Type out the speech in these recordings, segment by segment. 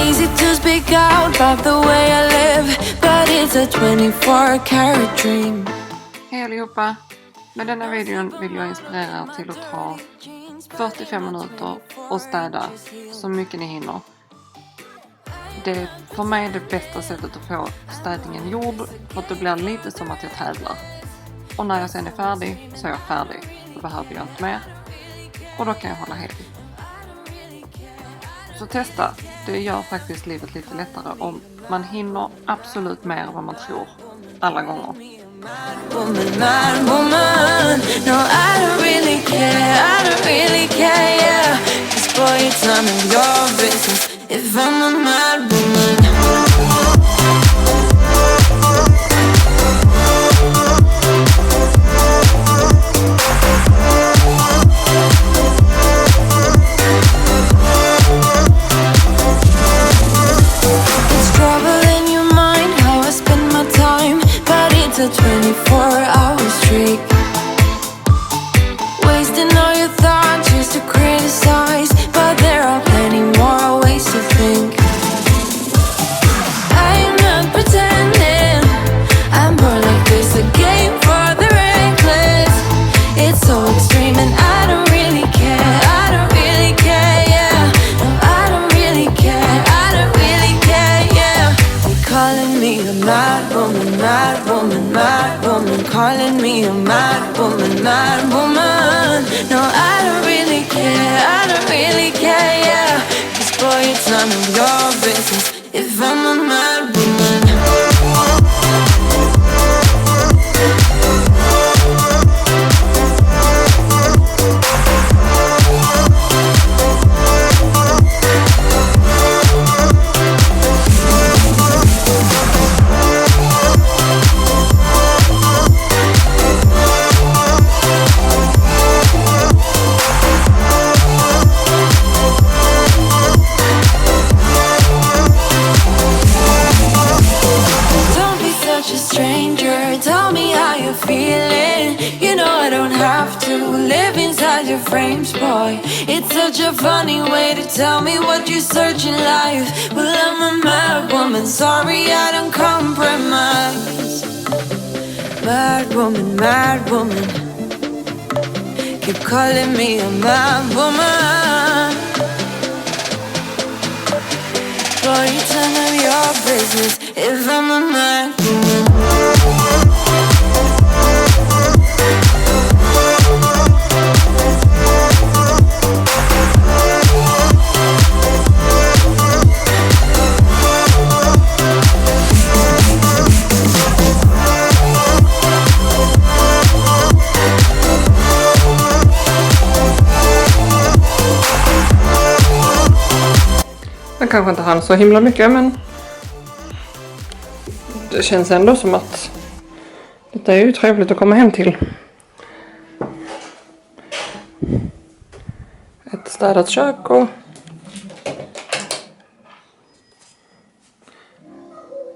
easy to speak out about the way I live, but it's a 24-karat dream. Hej allihopa! Med denna videon vill jag inspirera er till att ta 45 minuter och städa så mycket ni hinner. Det är för mig det bästa sättet att få städningen gjord, för att det blir lite som att jag tävlar. Och när jag sen är färdig så är jag färdig. Då behöver jag inte mer. Och då kan jag hålla helig. Så testa. Det gör faktiskt livet lite lättare om man hinner absolut mer än vad man tror. Alla gånger. A 24-hour streak, wasting all your thoughts just to criticize, but there are plenty more ways to think. I'm not pretending, I'm more like this, a game for the reckless. It's so extreme and I don't really care, I don't really care, yeah. No, I don't really care, I don't really care, yeah. They're calling me a mad woman, mad woman, mad woman, calling me a mad woman, mad woman. No, I don't really care, I don't really care, yeah. 'Cause boy, it's none of your business if I'm a mad woman. Frames, boy, it's such a funny way to tell me what you search in life. Well, I'm a mad woman, sorry I don't compromise. Mad woman, keep calling me a mad woman. Boy, it's none of your business if I'm a mad woman. Jag kanske inte hann så himla mycket, men det känns ändå som att detta är ju trevligt att komma hem till. Ett städat kök och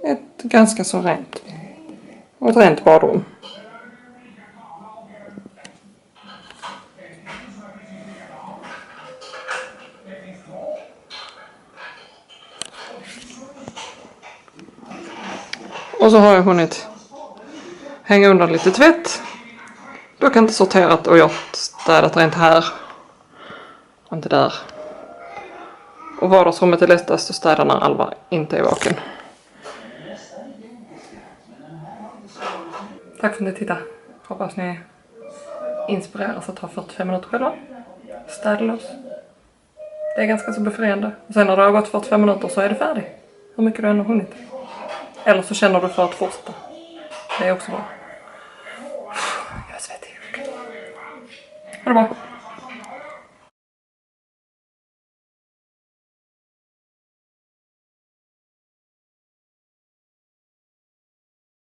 ett ganska så rent. Och ett rent badrum. Och så har jag hunnit hänga undan lite tvätt. Dock inte sorterat och gjort städat rent här. Och inte där. Och vardagsrummet är lättast att städa när Alva inte är vaken. Tack för att ni tittade. Hoppas ni inspireras att ta 45 minuter själva. Städlös. Det är ganska så befriande. Och sen när det har gått 45 minuter så är det färdigt. Hur mycket du än har hunnit. Eller så känner du för att fortsätta. Det är också bra. Jag är svettig. Ha det bra.